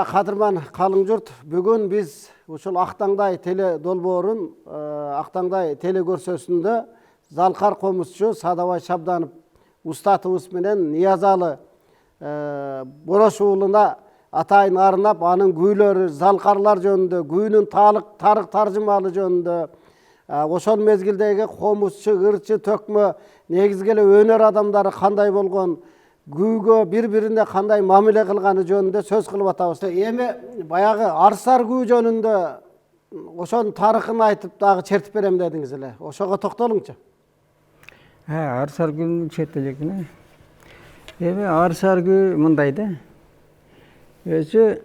Кадырман қалың жұрт, бүгін біз ушул Актаңдай теле долбоорун, Актаңдай теле көрсөсүндө Залкар комузчу Садабай Шабданов устатыбыз менен Ниязалы Борош уулуна атайын арнап, анын күүлөрү, залкарлар жөнүндө, күүнүн тарых таржымалы жөнүндө, ошол мезгилдеги комузчу, ырчы, төкмө, негизги эле өнөр адамдары кандай болгон, күүгө бири-бирине кандай мамиле кылганы жөнүндө сөз кылып атабыз. Эми баягы Арсар күү жөнүндө ошонун тарыхын айтып дагы чертип берем дедиңиз эле. Ошого токтолуңчу. Арсар күүнүн чертелегине. Эми Арсар күү мындай да. Өзү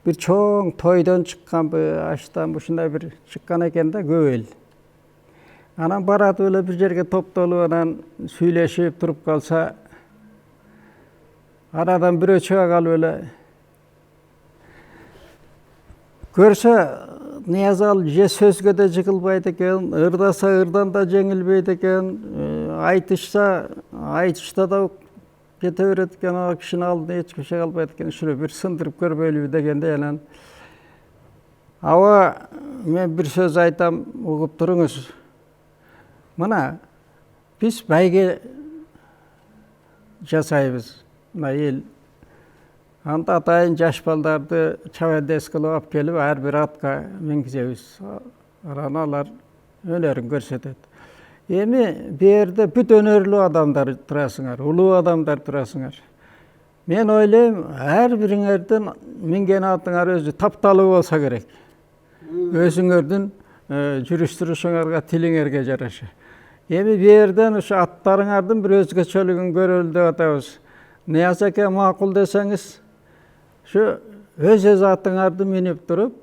бир чоң тойдон чыккан, аштан ушундай бир чыккан экен да, көп эл. Анан баратып эле бир жерге топтолуп, анан сүйлөшүп туруп калса, арадан бирөө чыга калып эле көрсө, Ниязалы же сөзгө да жыгылбайт экен, ырдаса ырдан да жеңилбейт экен, айтышта да кете берет экен, ал кишинин алдында эч киши калбайт экен, ушуну бир сындырып көрбөйлүбү дегенде, анан аба мен бир сөз айтам, угуп туруңуз. Мына биз байге жасайбыз, мына эл. Анда атайын жаш балдарды чабандес кылып алып келип, ар бир атка мингизебиз. Анан алар өнөрүн көрсөтөт. Эми берде бүт өнөрлүү адамдар турасыңар, улуу адамдар турасыңар. Мен ойлойм, ар бириңердин минген атыңар өзү тапталуу болсо керек. Өзүңөрдүн жүрүш-турушуңарга, тилиңерге жараша. Эми берден ушу аттарыңардын бир өзгөчөлүгүн көрөлү деп атабыз. Нияз эке макул десеңиз, ушу өз атыңарды минип туруп,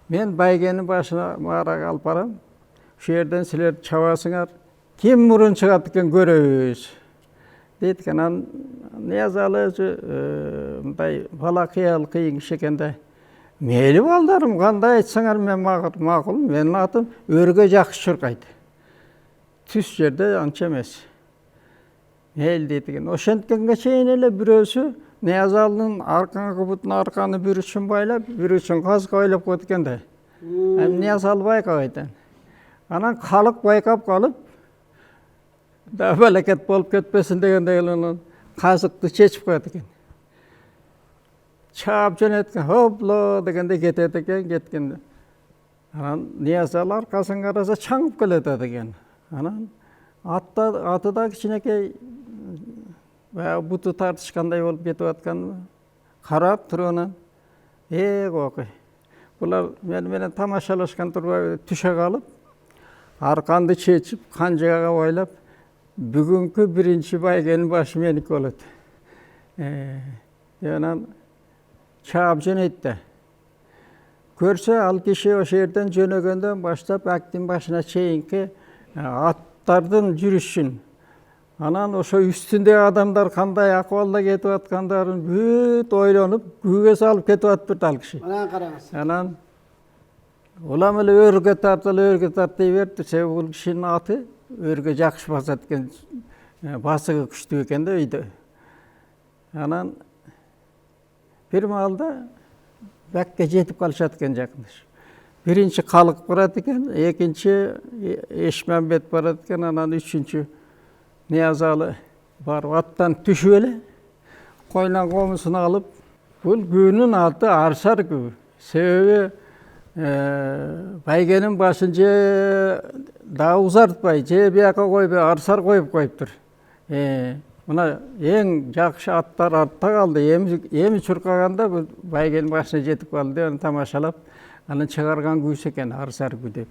мен байгенин башына маарага алып барам. Ушул жерден силер чабасыңар. Ким мурун чыгат экен көрөбүз. Дейт экен. Анан Ниязалы өзү мындай бала кыял кыйын киши экен да. Мейли балдарым, кандай айтсаңар мен макул. Менин атым өргө жакшы чуркайт. Түз жерде анча эмес. Мейли дейт экен. Ошенткенге чейин эле бирөөсү Ниязалынын аркаңкы бутуна арканы бир учун байлап, бир учун казга байлап коет экен да. Ниязалы байкабайт. Анан калык байкап калып, да балекет болуп кетпесин дегендей казыкты чечип коет экен. Чаап жөнөткөн, хопло дегенде кетет экен, кеткенде. Анан Ниязалы аркасын караса чаңып келет экен. Анан аты да кичинекей буту тартышкандай болуп кетип аткан. Карап туруп анан, кокуй. Булар менен тамашалашкан турбайбы, түшө калып, арканды чечип, канжыгага байлап, бүгүнкү биринчи байгенин башы меники болот. Анан чаап жөнөйт да. Көрсө ал киши ошол жерден жөнөгөндөн баштап аттын башына чейинки аттардын жүрүшүн, анан ошо үстүндөгү адамдар кандай акыбалда кетип аткандарын бүт ойлонуп, күүгө салып кетип атыптыр ал киши. Анан караңыз. Анан улам эле өргө тарт дей берди. Себеби бул кишинин аты өргө жакшы басат экен, басыгы күчтүү экен да үйдө. Анан бир маалда бакка жетип калышат экен жакындаш. Биринчи калык барат экен, экинчи Эшмамбет барат экен, анан үчүнчү Ниязалы барып аттан түшүп эле, койнан комузун алып, бул күүнүн аты Арсар күү. Себеби байгенин башын же да узартпай, же бияка койбой, Арсар коюп коюптур. Мына эң жакшы аттар артта калды. Эми чуркаганда бул байгенин башына жетип калды деп тамашалап, анан чыгарган күүсү экен Арсар күү деп.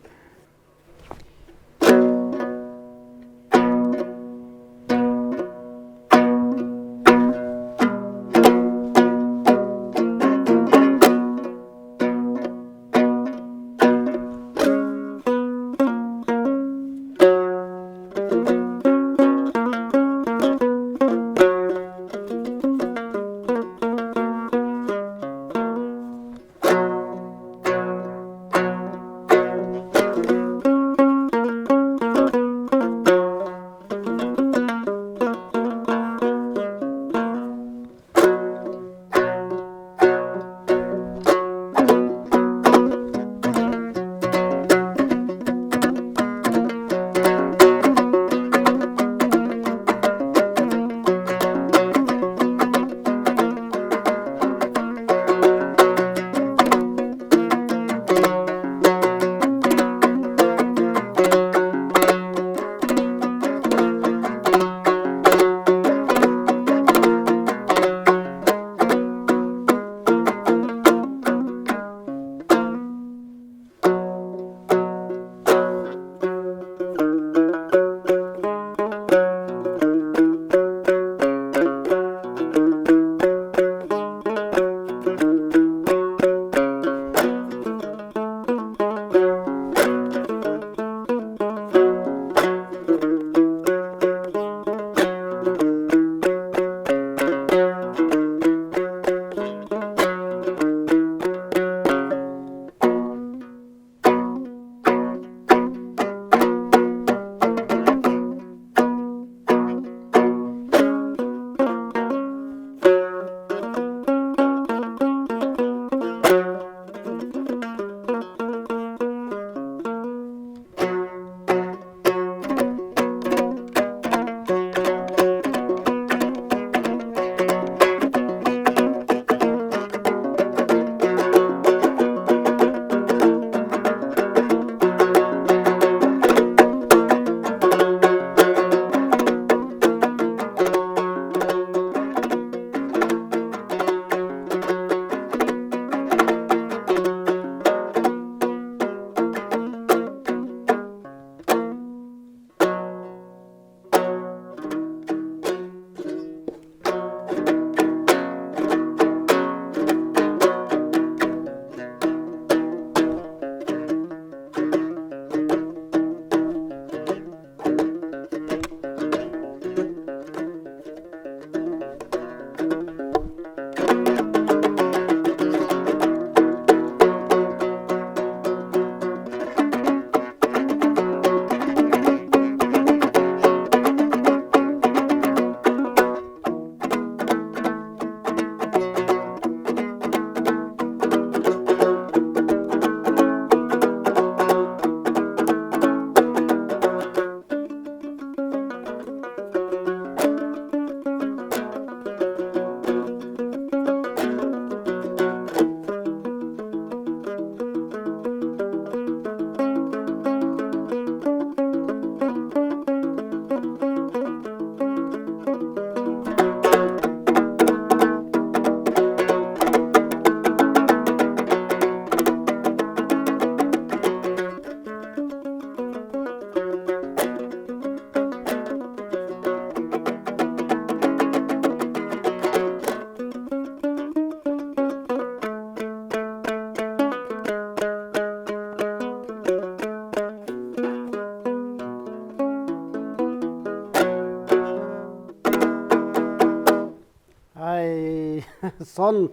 сон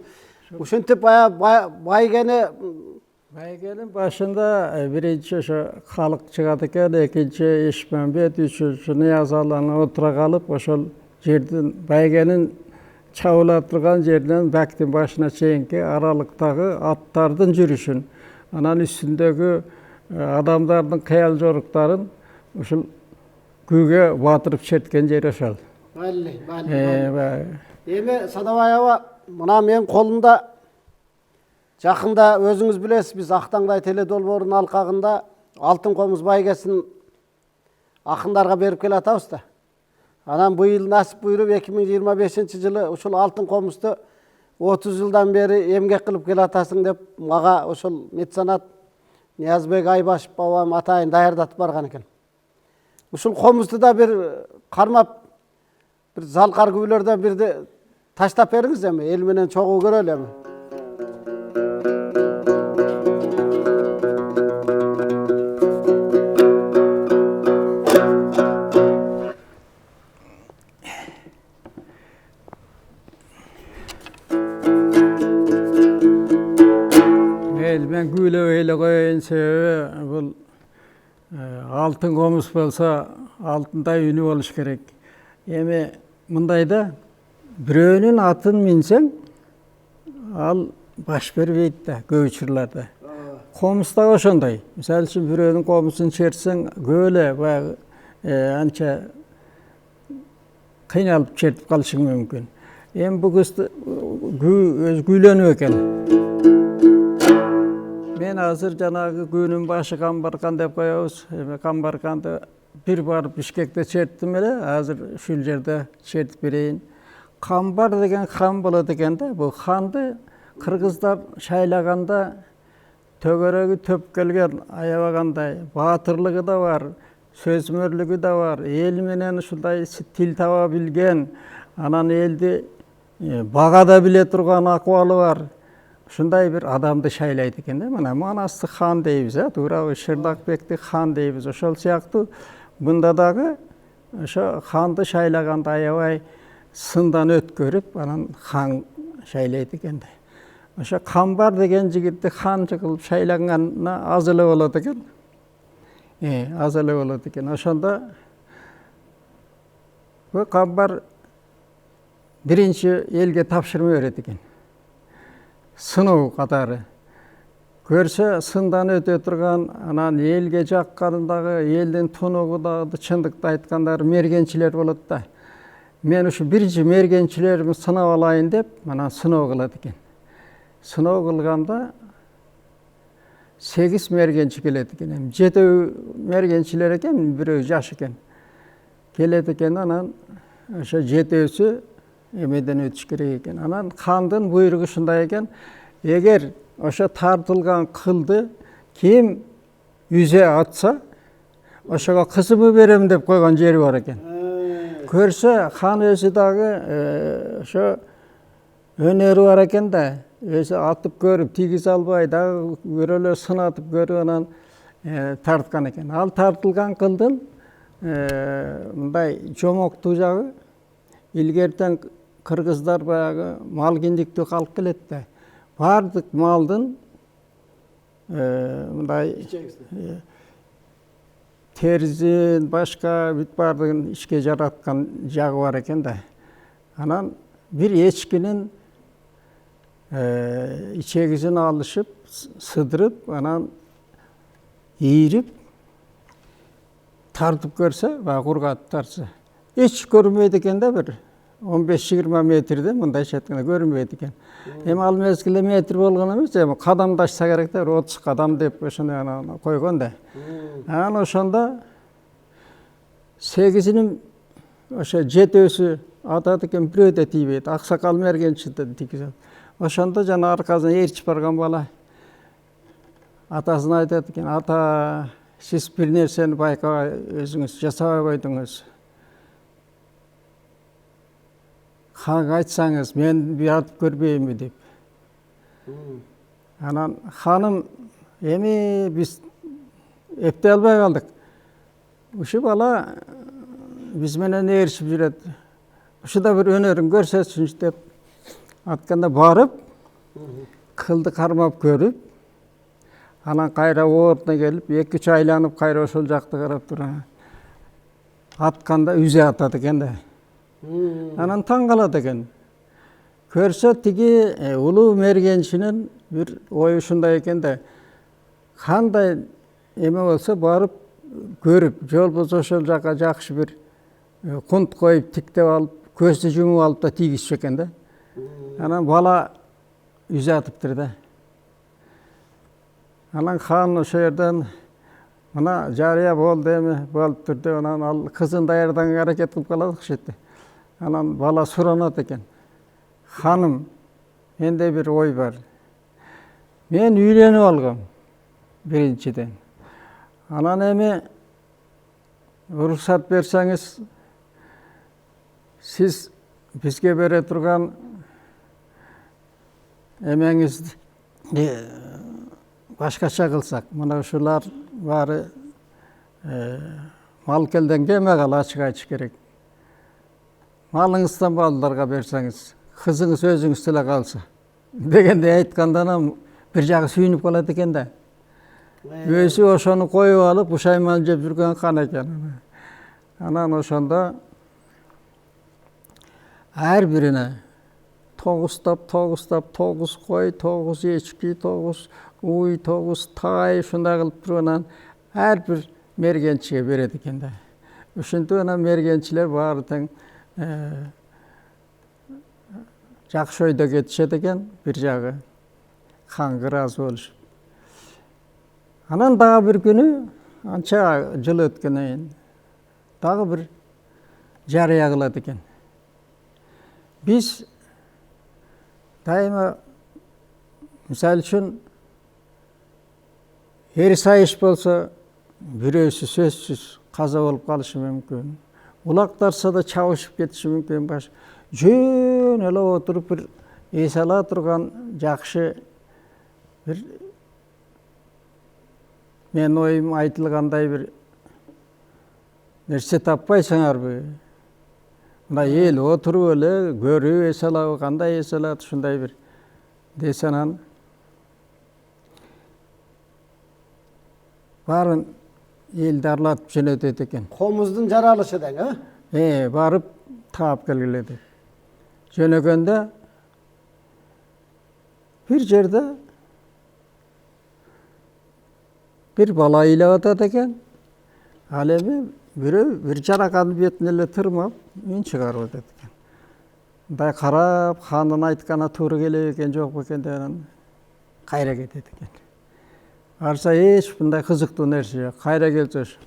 ушинтип байгени Бәйгенің başında birinci халық шығады екен, екінші Ешмәмбет, үшінші Ниязаланы отыра қалып, ошол жерден бәйгенің чабыла тұрған жерден бәктің башына чейинки аралықтағы аттардың жүрішін, анан үстіндегі адамдардың қиял жоруктарын ушул күйге батырып черткен жери ошол. Эми Садабай аба, мына менин колумда жақында өзіңіз білесіз, біз Ақтаңдай теле долбоорунун алкагында Алтын комуз байгесин акындарға беріп келе атабыз да. Анан быйыл насип буйруп 2025-жылы ушул Алтын комузду 30 жылдан бери эмгек кылып келе атасың деп мага ошол меценат Ниязбек Айбашев бабам атайын даярдатып барган экен. Ушул комузду да бир кармап, бир залкар күбөлөрдөн бирди таштап бериңиз эми, эл менен чогуу көрөлү эми. Ben güyle öyle koyun sebebi bu altın komuz bolsa altında ünü oluş gerek. Emi mındayda biröөнүн атын минсең ал баш бербейт да көп учурларда. Комузда ошондой. Мисалы үчүн бирөөнүн комузун чертсең көп эле баягы анча кыйналып чертип калышың мүмкүн. Эми бул кыз өз күйлөнүп экен. Мен азыр жанагы күнүн башы Камбаркан деп коебуз. Эми Камбарканды бир барып Бишкекте черттим эле, азыр ушул жерде чертип берейин. Камбар деген хан болот экен да. Бул ханды кыргыздар шайлаганда төгөрөгү төп келген, аябагандай баатырлыгы да бар, сөзмөрлүгү да бар, эл менен ушундай тил таба билген, анан элди бага да биле турган акыбалы бар. Ушундай бир адамды шайлайт экен да. Мына Манасты хан дейбиз, туурабы, Шырдакбекти хан дейбиз. Ошол сыяктуу мында дагы ошо ханды шайлаганда аябай сындан өткөрүп, анан хан шайлайт экен да. Ошо Камбар деген жигитти ханчы кылып шайлаганына аз эле болот экен. Аз эле болот экен. Ошондо бул Камбар биринчи элге тапшырма берет экен. Сыноо катары. Көрсө сындан өтө турган, анан элге жакканындагы, элдин тунугудагы чындыкты айткандар мергенчилер болот да. Мен ушу биринчи мергенчилеримди сынап алайын деп, анан сыноо кылат экен. Сыноо кылганда 8 мергенчи келет экен. 7 мергенчилер экен, бирөө жаш экен. Келет экен, анан ошо 7-өсү эмеден өтүш керек экен. Анан хандын буйругу ушундай экен: эгер ошо тартылган кылды ким үзе атса, ошого кызымды берем деп койгон жери бар экен. Көрсө хан өзү дагы ошо өнөрү бар экен да, өзү атып көрүп тийгиз албай дагы бирөөлөр сынатып көрүп анан тарткан экен. Ал тартылган кылдын мындай жомоктуу жагы илгертен кыргыздар баягы мал киндиктүү калк келет да. Бардык малдын мындай терзин, башка бүт бардыгын ишке жараткан жагы бар экен да. Анан бир эчкинин ичегизин алышып, сыдырып, анан ийирип тартып көрсө, баягы кургатып тартса, эч көрүнбөйт экен да, бир 15-20 метрде мындай четкенде көрүнбөйт экен. Эми ал мезгилде метр болгон эмес, эми кадамдашса керек да, 30 кадам деп ошондой анан койгон да. Анан ошондо 8-инин ошо 7-өсү атат экен, бирөө да тийбейт. Аксакал мергенчи да тийгизет. Ошондо жана аркасынан ээрчип барган бала атасына айтат экен: ата, сиз бир нерсени байкабай өзүңүз жасабай койдуңуз. Ханга айтсаңыз, мен биратып көрбөймүн деп. Анан ханым: эми биз эптей албай калдык. Ушу бала биз менен ээрчип жүрөт. Ушуда бир өнөрүн көрсөтсүнчү деп Атканда барып, кылды кармап көрүп, анан кайра ордуна келип, 2-3 айланып кайра ошол жакты карап тура. Атканда үзе атат экен да. Анан таң калат экен. Көрсө тиги улуу мергенчинин бир ою ушундай экен да. Кандай эме болсо барып көрүп, жол болсо ошол жака жакшы бир кунт коюп тиктеп алып, көздү жумуп алып да тийгизчү экен да. Анан бала үзе атыптыр да. Анан хан ошол жерден мына жарыя болду эми болуптур деп анан ал кызын даярданга аракет кылып калат окшойт. Анан бала суранат экен. Ханым, менде бир ой бар. Мен үйлөнүп алгам биринчиден. Анан эми уруксат берсеңиз, сиз бизге бере турган эмеңизди башкача кылсак, мына ушулар баары мал-келден кеме кал, ачык айтыш керек. Малыңыздан балдарга берсеңиз, кызыңыз өзүңүз эле калса дегендей айтканда анан бир жагы сүйүнүп калат экен да. Өзү ошону коюп алып пушайман жеп жүргөн хан экен. Анан ошондо ар бирине 9 кой, 9 эчки, 9 уй, 9 тай ушундай кылып туруп анан ар бир мергенчиге берет экен да. Ушинтип анан мергенчилер баары тең жакшы ойдо кетишет экен, бир жагы ханга ыраазы болушуп. Анан дагы бир күнү, анча жыл өткөндөн кийин дагы бир жарыя кылат экен. Биз дайыма мисалы үчүн сайыш болсо бирөөсү сөзсүз каза болуп калышы мүмкүн. Улактарса да чабышып кетиши мүмкүн. Жөн эле отуруп бир эс ала турган жакшы бир мен оюм айтылгандай бир нерсе таппайсыңарбы? Мына эл отуруп эле көрүп эс алабы, кандай эс алат, ушундай бир десе анан баарын элди аралатып жөнөтөт экен. Комуздун жаралышы дең, Барып таап келгиле деп. Жөнөгөндө бир жерде бир бала ыйлап атат экен. Ал эми бирөө бир жараканын бетине эле тырмап үн чыгарып атат экен. Мындай карап, хандын айтканы туура келе экен, жок бекен деп анан кайра кетет экен. Барса эч мындай кызыктуу нерсе жок. Кайра келсе ошо.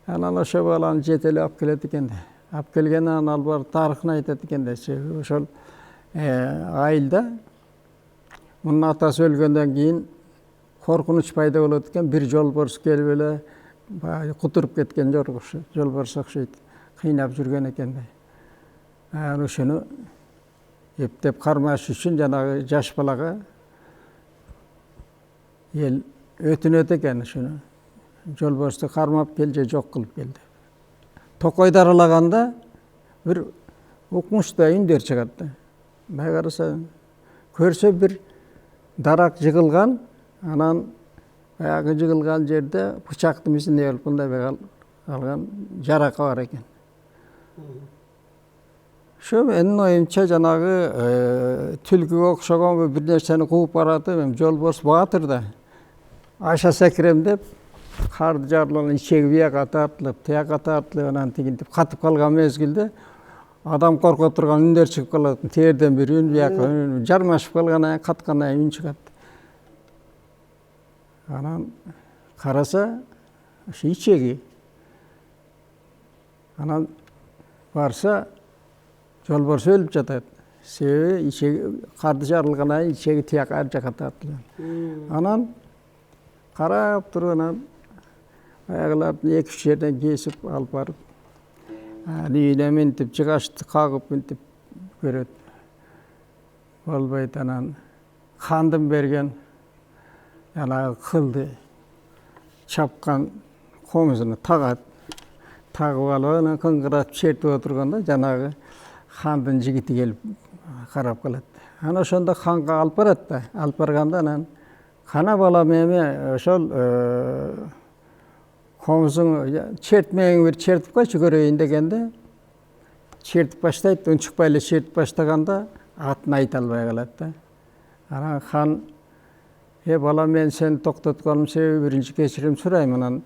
Анан ошо баланы жетелеп алып келет экен да. Алып келгенде анан ал барып тарыхын айтат экен да. Ошол айылда мунун атасы өлгөндөн кийин коркунуч пайда болот экен. Бир жолборс келип эле баягы кутуруп кеткен жолборс окшойт. Кыйнап жүргөн экен да. Анан ошону эптеп кармаш үчүн жанагы жаш балага эл өтүнөт экен ошону. Жолборсту кармап кел же жок кылып кел деп. Токойду аралаганда бир укмуштай үндөр чыгат да. Бай караса көрсө бир дарак жыгылган, анан баягы жыгылган жерде бычактын изиндей болуп мындай калган жарака бар экен. Ошо менин оюмча жанагы түлкүгө окшогон бир нерсени кууп баратып, жолборс баатыр да. Аша секирем деп карды жарылган ичеги бияка тартылып, тияка тартылып, анан тигинтип катып калган мезгилде адам корко турган үндөр чыгып калат. Терден бир үн, бияка үн, жармашып калгандан кийин каткандан кийин үн чыгат. Анан караса ошо ичеги. Анан барса жолборс өлүп жатат. Себеби ичеги карды жарылгандан кийин ичеги тияка ар жака тартылган. Анан карап туруп анан аягылардын 2-3 жерден кесип алып барып үйүнө минтип жыгачты кагып минтип көрөт. Болбойт. Анан хандын берген жанагы кылды чапкан комузуну тагат. Тагып алып анан кыңгыратып чертип отурганда жанагы хандын жигити келип карап калат. Ana ошондо ханга алып барат да. Алып барганда анан кана балам эми ошол комузуң чертмең бир чертип койчу көрөйүн дегенде чертип баштайт. Унчукпай эле чертип баштаганда атын айта албай калат да. Анан хан балам мен сени токтотконум себеби биринчи кечирим сурайм, анан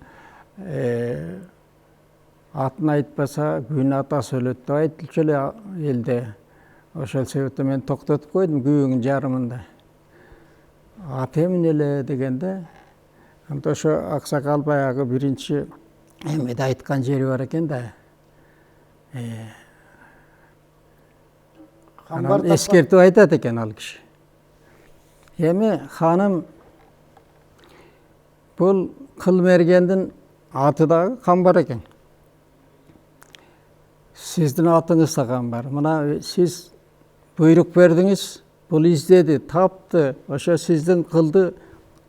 атын айтпаса күн атасы өлөт деп айтылчу эле элде. Ошол себептен мен токтотуп койдум күбөгүн жарымында. Аты эмне эле дегенде, анда ошо аксакал баягы биринчи эмеде айткан жери бар экен да. Анан эскертип айтат экен ал киши. Эми ханым бул Кылмергендин аты дагы Камбар экен. Сиздин атыңыз да Камбар. Мына сиз буйрук бердиңиз, бул издеди, тапты, ошо сиздин кылды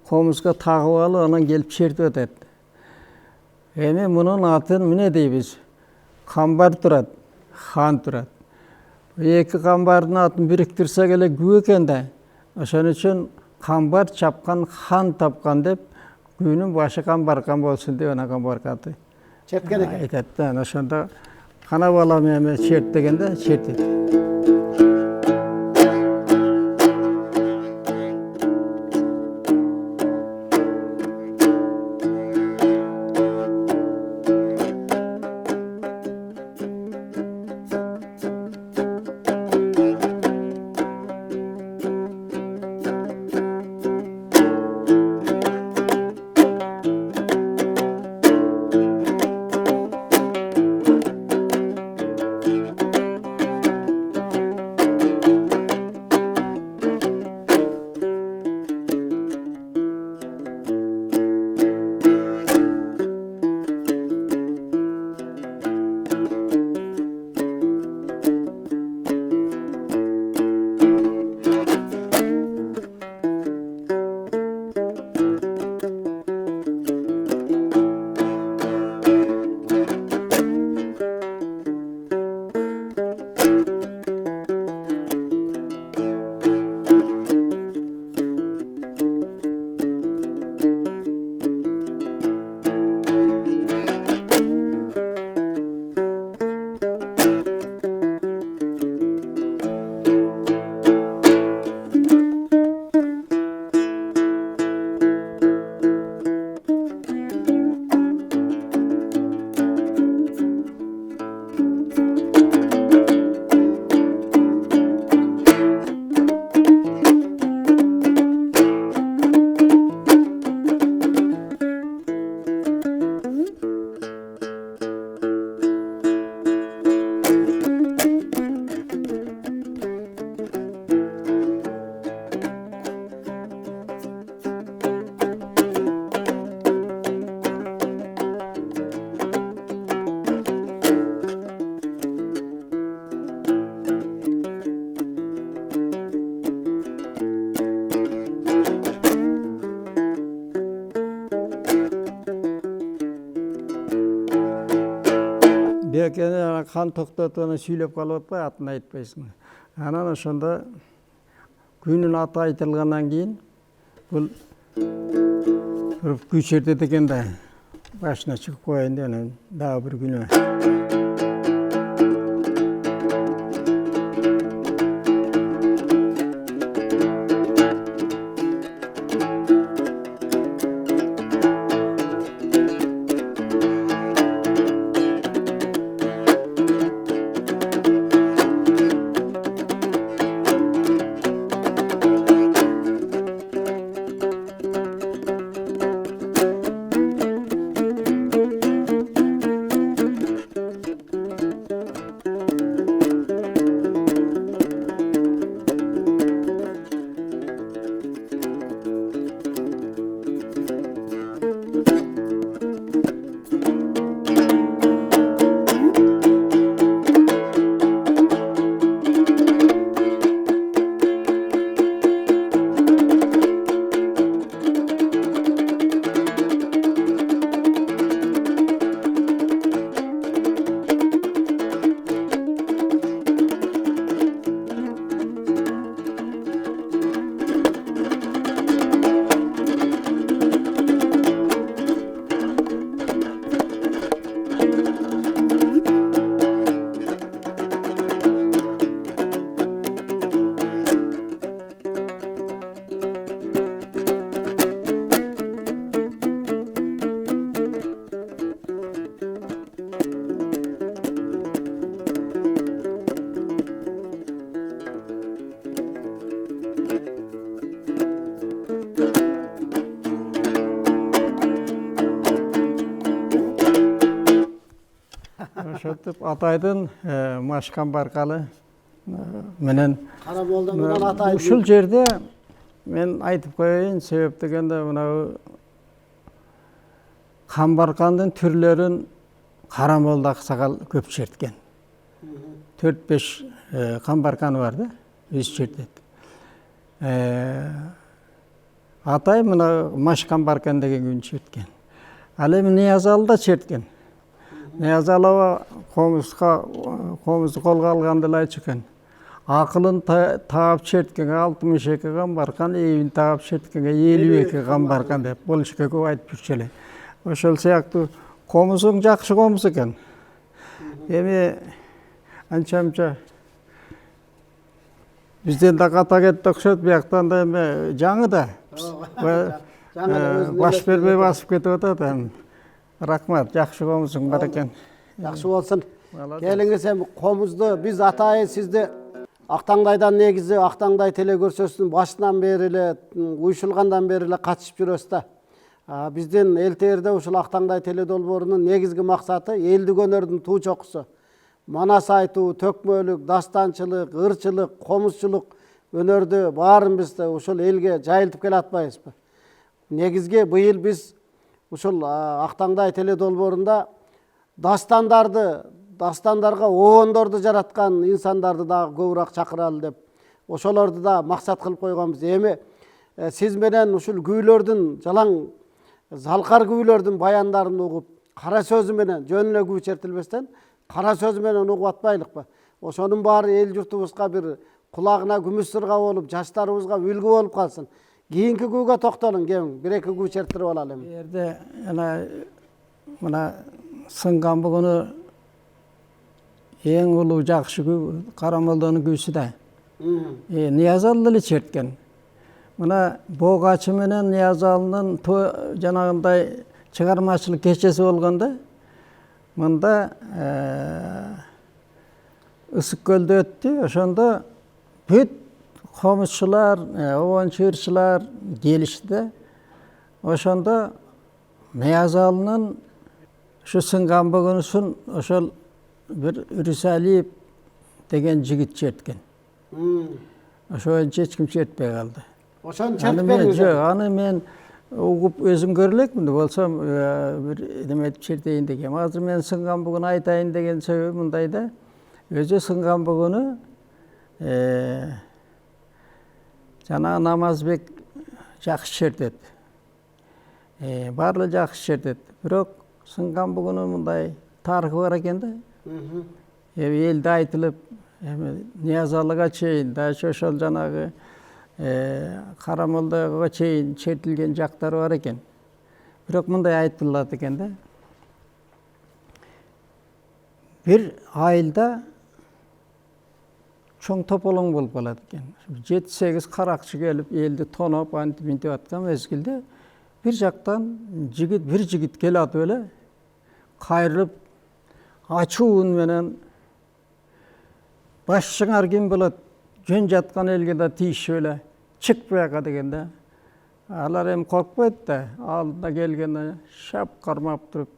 комузга тагып алып, анан келип чертип атат. Эми мунун атын эмне дейбиз? Камбар турат, хан турат. Эки камбардын атын бириктирсек эле күбө экен да. Ошон үчүн камбар чапкан, хан тапкан деп, күнүн башы камбаркан болсун деп ана камбаркаты черткен экен. Айтат да. Ошондо кана балам эми черт дегенде чертет. Бекене хан токтотуп сүйлөп калып атпай, атын айтпайсың. Анан ошондо күнүн аты айтылгандан кийин бул күй чертет экен да. Башына чыгып коеюн деп анан дагы бир күнү. ошентип Атайдын Машкан Баркалы менен Карамолда менен Атайдын ушул жерде мен айтып коеюн, себеп дегенде мынау Камбаркандын түрлөрүн Карамолда аксакал көп черткен. 4-5 Камбарканы бар да, биз чертет. Атай мына Машкан Баркан деген күн черткен. Ал эми Ниязалы да черткен. Ниязалы комузду колго алганда эле айтчу экен. Акылын таап черткен 62 Камбаркан, эбин таап черткен 52 Камбаркан деп болушка көп айтып жүрчү эле. Ошол сыяктуу комузуң жакшы комуз экен. Эми анча-мынча бизден да ката кетти окшойт, бияктан да эми жаңы да. Баш бербей басып кетип атат эми. Рахмат, жакшы комузуң бар экен. Жакшы болсун. Келиңиз эми комузду биз Атай сизди Актаңдайдан негизи Актаңдай теле көрсөтүүсүнүн башынан бери эле уюшулгандан бери эле катышып жүрөбүз да. Биздин элтерде ушул Актаңдай теле долбоорунун негизги максаты элдик өнөрдүн туу чокусу. Манас айтуу, төкмөлүк, дастанчылык, ырчылык, комузчулук өнөрдү баарын биз ушул элге жайылтып келе атпайбызбы? Негизги быйыл биз ушул Актаңдай теле долбоорунда дастандарга обондорду жараткан инсандарды дагы көбүрөөк чакыралы деп ошолорду да максат кылып койгонбуз. Эми сиз менен ушул күүлөрдүн жалаң залкар күүлөрдүн баяндарын угуп, кара сөзү менен жөн эле күү чертилбестен кара сөзү менен угуп атпайлыкпы? Ошонун баары эл журтубузга бир кулагына күмүш сырга болуп, жаштарыбызга үлгү болуп калсын. Кийинки күүгө токтолуң, кем бир-эки күү чертирип алалы эми. Бу жерде мына сынган бүгүнү эң улуу жакшы күү Карамолдонун күүсү да. Ниязалы эле черткен. Мына Богачы менен Ниязалынын жанагындай чыгармачылык кечеси болгондо мында ысык көлдө өттү. Ошондо бүт комузчулар, обон чыырчылар келишти. Ошондо Ниязалынын ушу сынган бүгүнүсүн ошол бир Үрүсалиев деген жигит черткен. Ошо эч ким чертпей калды. Ошону чертпедиңиз? Жок, аны мен угуп өзүм көрөлекмин, болсом бир неметип чертейин дегем. Азыр мен сынган бүгүн айтайын деген себеби мындай да. Өзү сынган бүгүнү жана Намазбек жакшы чертет. Баары жакшы чертет. Бирок сынган бүгүнү мындай тарыхы бар экен да. Элде айтылып, Ниязалыга чейин, дачы ошол жанагы Карамолдого чейин чертилген жактары бар экен. Бирок мындай айтылат экен да. Бир айылда чоң тополоң болуп калат экен. 7-8 каракчы келип, элди тоноп, антип аткан мезгилде бир жактан бир жигит келип эле кайрылып ачуу үн менен башчыңар ким болот? Жөн жаткан элге да тийишип эле чык буяка дегенде. Алар эми коркпойт да, алдына келгенде шап кармап туруп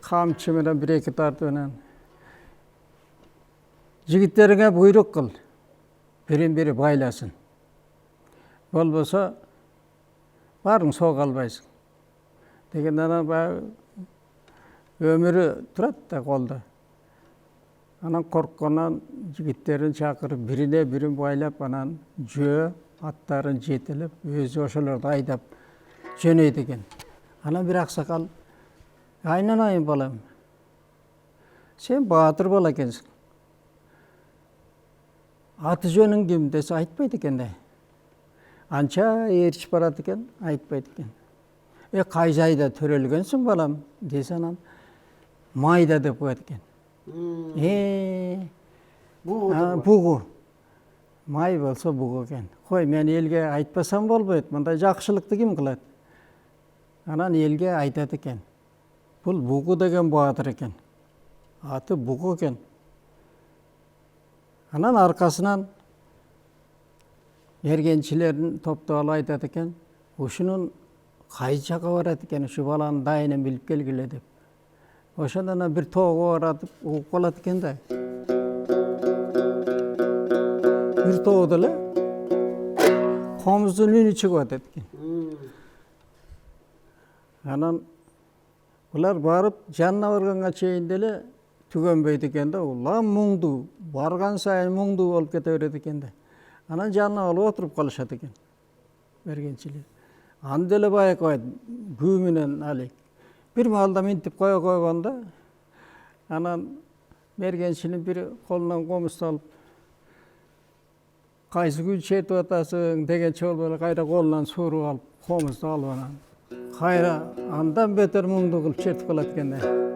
камчы менен бир-эки тартып менен жигиттериңе буйрук кыл, бирин бири байласын. Болбосо баарың сого албайсың. Дегенде анан баягы өмүрү турат да колдо. Анан коркконан жигиттерин чакырып, бирине бирин байлап, анан жөө аттарын жетелеп, өзү ошолорду айдап жөнөйт экен. Анан бир аксакал: "Айнанайын балам, сен баатыр бала экенсиң. Аты жөнүң ким?" десе айтпайт экен да. Анча ээрчип барат экен, айтпайт экен. Кай жайда төрөлгөнсүң балам десе анан майда деп коет экен. Бугу. Май болсо бугу экен. Кой, мен элге айтпасам болбойт, мындай жакшылыкты ким кылат? Анан элге айтат экен. Бул бугу деген баатыр экен. Аты бугу экен. Анан аркасынан мергенчилерин топтоп алып айтат экен. Ушунун кай жакка барат экен, ушу баланын дайынын билип келгиле деп. Oşondan bir toğu aratıp uğup kalat eкен da. Bir toğuda la komuzdun ünü çıkıp atat eкен. Anan bular barıp janına barganga çeyin dele tügenbeydi eкен da. Ulan muңdu, bargan sayın muңdu olup kete beredi eкен da. Anan janına alıp oturup kalışat eкен. Bergençiler. Andele bayak bayat güğümünen alik. Bir malda mintip koya koyganda anan mergençinin biri kolundan komust alıp kaysı gül çertip atasın degen çolbala kayra kolundan surup alıp komust alıp anan. Kayra andan beter muңdu kılıp çertip kalat eкен da.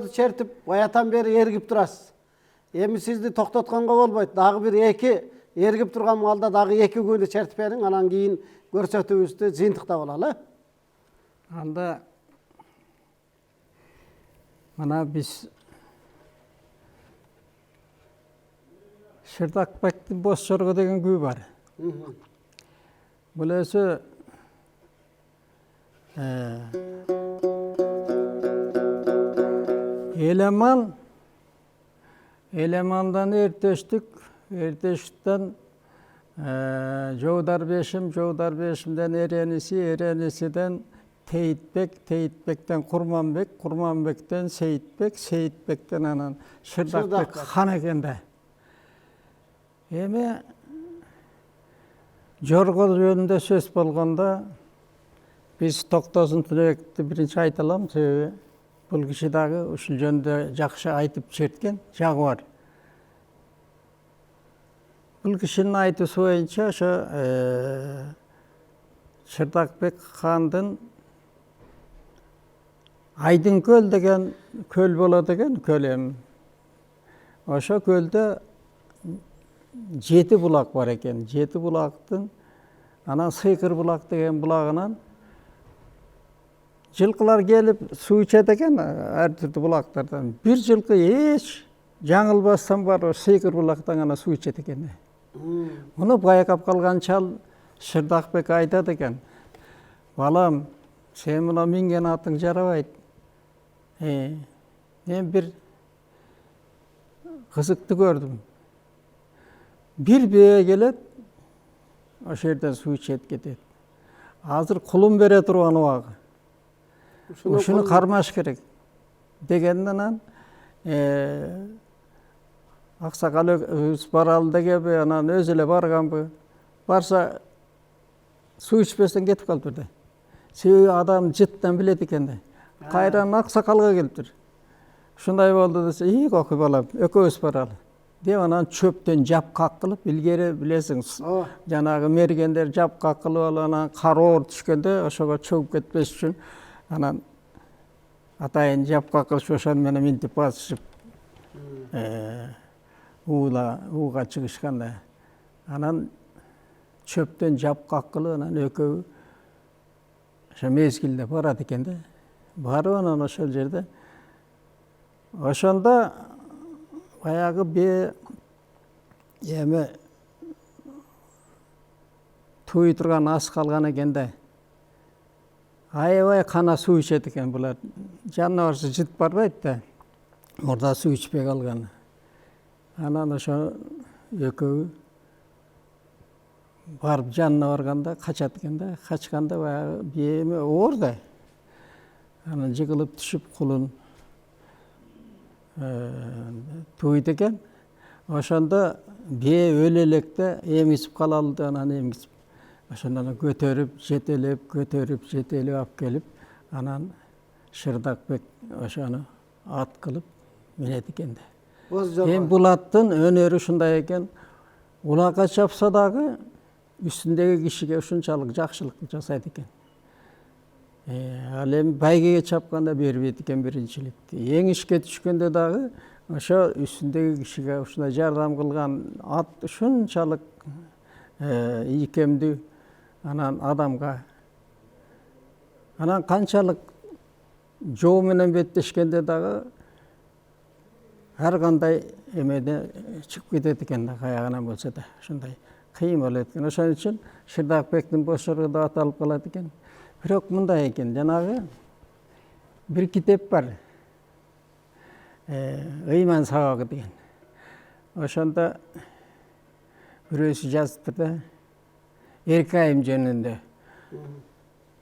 көлдөрдү чертип баятан бери эргип турасыз. Эми сизди токтотконго болбойт. Дагы бир 2 эргип турган малда дагы 2 күнү чертип бериң, анан кийин көрсөтүүбүздү жыйынтыктап алалы. Анда мына биз Шырдакбектин Боз Чорго деген күү бар. Бул өзү Elemandan erteştikten Joğdar Beşim'den Erenisi'den Teyitbek'ten Kurmanbek'ten Seyitbek'ten anan Şırdakbek han ekende. Emi Jorgo jönünde söz bolganda biz Toktozun Türek'ti birinci aytalam sebebi bul kişi dagı uşul jönünde jakşı aytıp çertken jagı var. Bul kişinin aytısı boyunca şu Şırdakbek Xandın Aydınkөл деген köl bola деген köl em. Oşo kölde 7 bulak var eken. 7 bulaktın anan Sıykır bulak деген bulağынан жылкылар келип суу ичет экен ар түрдүү булактардан. Bir жылкы эч жаңылбастан бар Sıykır булактан гана суу ичет экен. Муну байкап калган чал Шырдакбек айтат экен. Балам, сен мына минген атың жарабайт. Мен bir кызыкты көрдүм. Bir beye келет, ошол жерден суу ичет кетет. Азыр кулум бере турган убагы. Ушуну кармаш керек дегенден аксакал баралы дегенби, анан өзү эле барганбы. Барса суу ичпестен кетип калыптыр. Себеби адам жыттан билет экен да. Кайрадан аксакалга келиптир. Ушундай болду десе, кокуй балам, экөөбүз баралы. Деп анан чөптөн жапкак кылып, илгери билесиңиз, жанагы мергендер жапкак кылып алып, анан кар оор түшкөндө ошого чөгүп кетпеш үчүн анан атайын жапкак кылышып ошону менен минтип басышып ууга чыгышканда анан чөптөн жапкак кылып анан экөө ошо мезгилде барат экен да. Барып анан ошол жерде ошондо баягы бие эми туй турган ас калган экен да. Аябай кана суу ичет экен булар. Жанына барса жыт барбайт да. Орда суу ичпей калган. Анан ошо экөө барып жанына барганда качат экен да. Качканда баягы бие оор да. Анан жыгылып түшүп кулун туйт экен. Ошондо бие өлө электе эмгисип калалы да, анан эмгисип ошондон көтөрүп жетелеп алып келип анан Шырдакбек ошону ат кылып минет экен да. Эми бул аттын өнөрү ушундай экен. Улакка чапса дагы үстүндөгү кишиге ушунчалык жакшылык жасайт экен. Ал эми байгеге чапканда бербейт экен биринчиликти. Эңишке түшкөндө дагы ошо үстүндөгү кишиге ушундай жардам кылган ат ушунчалык ийкемдүү анан адамга анан канчалык жоо менен беттешкенде дагы ар кандай эмеде чыгып кетет экен да, каягынан болсо да ушундай кыйын болот экен. Ошон үчүн Шырдакбектин Боз Чорго деп аталып калат экен. Бирок мындай экен, жанагы бир китеп бар. Ыйман сабагы деген. Ошондо бирөөсү жазыптыр да. Эркайым жөнүндө.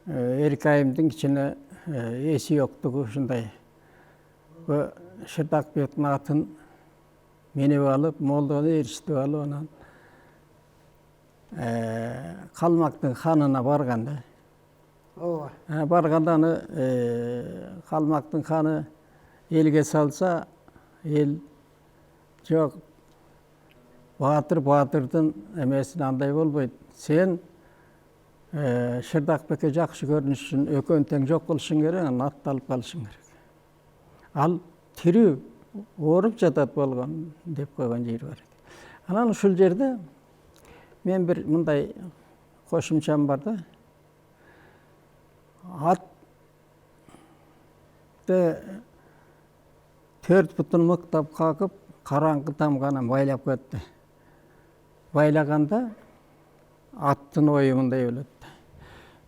Эркайымдын кичине эси жоктугу ушундай. Шырдакбектин атын минип алып, молдону ээрчитип алып, анан Калмактын ханына барган да. Барганда аны Калмактын ханы элге салса, эл жок, баатырдын эмесин андай болбойт. Сен Шырдакбекке жакшы көрүнүш үчүн экөөнү тең жок кылышың керек, анан атты алып калышың керек. Ал тирүү ооруп жатат болгон деп койгон жери бар. Анан ушул жерде мен бир мындай кошумчам бар да. Атты 4 бутун мыктап какып, караңгы тамганы байлап кетти. Байлаганда аттын ою мындай болот.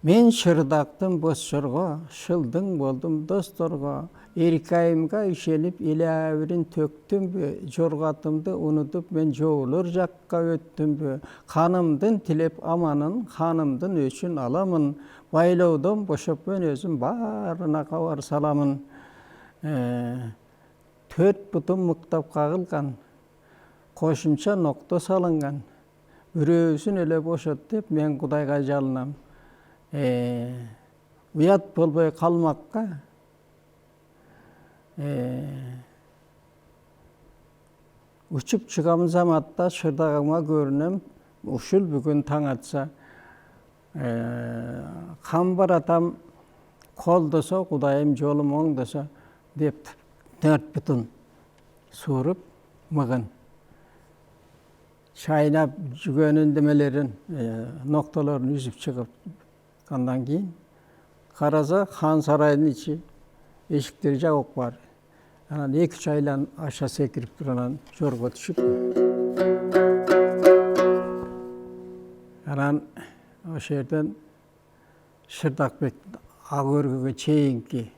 Мен шырдактым бозчорго, шылдың болдум досторго, эркайымга ишенип илябирин төктүмбү, жоргатымды унутуп мен жоолор жакка өттүмбү, канымдын тилеп аманын, ханымдын өчүн аламын, байлоодон бошоп мен өзүм баарына кабар саламын. 4 бутун мыктап кагылган, кошумча нокто салынган, бирөөсүн эле бошот деп мен Кудайга жалынам. Уят болбой калмакка учуп чыгам заматта шырдагыма көрүнөм, ушул бүгүн таң атса. Камбар атам колдосо, Кудайым жолум оңдосо деп 4 бутун suurup мыгын чайнап жүгөнүн демелерин, ноктолорун үзүп чыгып андан кийин караса хан сарайдын ичи эшиктери жабык бар. Анан 2-3 айлан аша секирип туруп анан жорго түшүп. Анан ошол жерден Шырдакбек ак өргөгө чейинки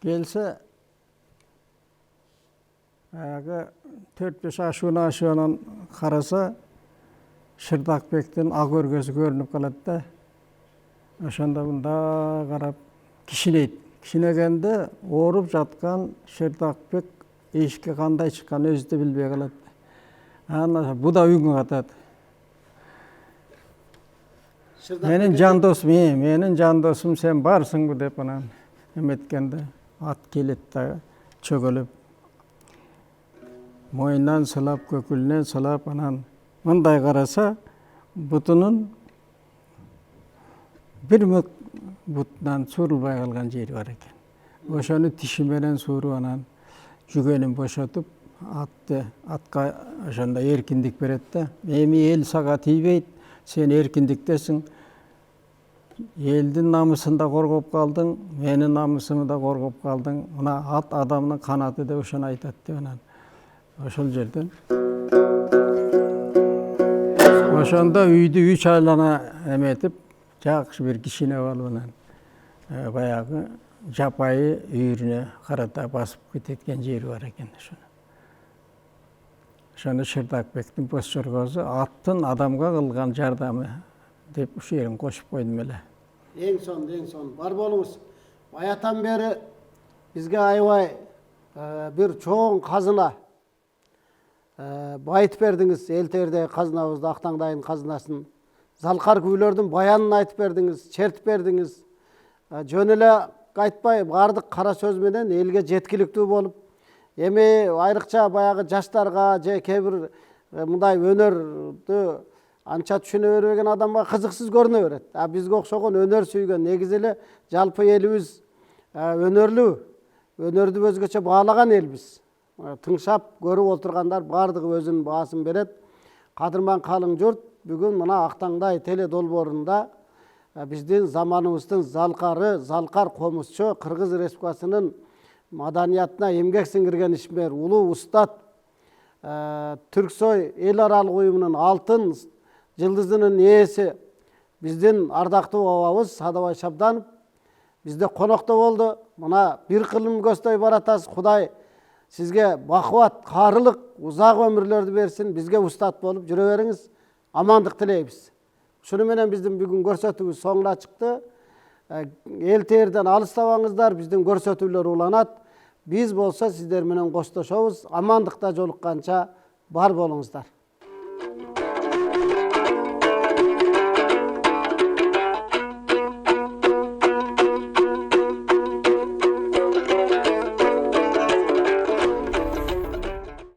келсе аяғы 4-5 ашуынан қараса Шырдакбектің ак өргөсү көрініп қалады да. Ошондо мында қарап кишинейт. Кишинегенде ооруп жаткан Шырдакбек эшикке кандай чыкканын өзү да билбей калат. Анан бу да үйгө катат. Менин жан досум сен барсыңбы деп анан эметкенде ат келет да чөгөлөп мойнунан сылап, көкүлүнөн сылап, анан мындай караса бутунун бир мык бутунан суурулбай калган жери бар экен. Ошону тиши менен сууруп анан жүгөнүн бошотуп атка ошондой эркиндик берет да. Эми эл сага тийбейт, сен эркиндиктесиң. Элдин намысын да коргоп калдың, менин намысымды да коргоп калдың. Мына ат адамдын канаты деп ошону айтат деп анан ошол жерден ошондо үйдү 3 айлана эметип, жакшы бир кичине алып анан баягы жапайы үйүрүнө карата басып кеткен жери бар экен. Ошону Шырдакбектин бозчоргосу аттын адамга кылган жардамы деп ушул жерин кошуп койдум эле. Эң сонун бар болуңуз. Баятан бери бизге аябай бир чоң казына байытып бердиңиз. Элтерде казынабызды, Актаңдайдын казынасын, Залкар күйлөрдүн баянын айтып бердиңиз, чертип бердиңиз. Жөн эле айтпай баардык кара сөз менен элге жеткиликтүү болуп, эми айрыкча баягы жаштарга же кээ бир мындай өнөрдү анча түшүнө бербеген адамга кызыксыз көрүнө берет. Бизге окшогон өнөр сүйгөн, негизи эле жалпы элибиз өнөрлүү, өнөрдү өзгөчө баалаган элбиз. Тыңшап көрүп отургандар баардыгы өзүнүн баасын берет. Кадырман калың журт, бүгүн мына Актаңдай теле долбоорунда биздин заманыбыздын залкар комузчу, Кыргыз Республикасынын маданиятына эмгек сиңирген ишмер, улуу устат, Түрксой эл аралык уюмунун алтын жылдызынын ээси биздин ардактуу бабабыз Садыбай Шабданов бизде конокто болду. Мына бир кылым көздөй баратасыз. Кудай сизге бакубат, каарылык, узак өмүрлөрдү берсин. Бизге устат болуп жүрө бериңиз. Амандык тилейбиз. Ушуну менен биздин бүгүн көрсөтүүбүз соңуна чыкты. Эл терден алыстабаңыздар, биздин көрсөтүүлөр уланат. Биз болсо сиздер менен коштошобуз. Амандыкта жолукканча бар болуңуздар.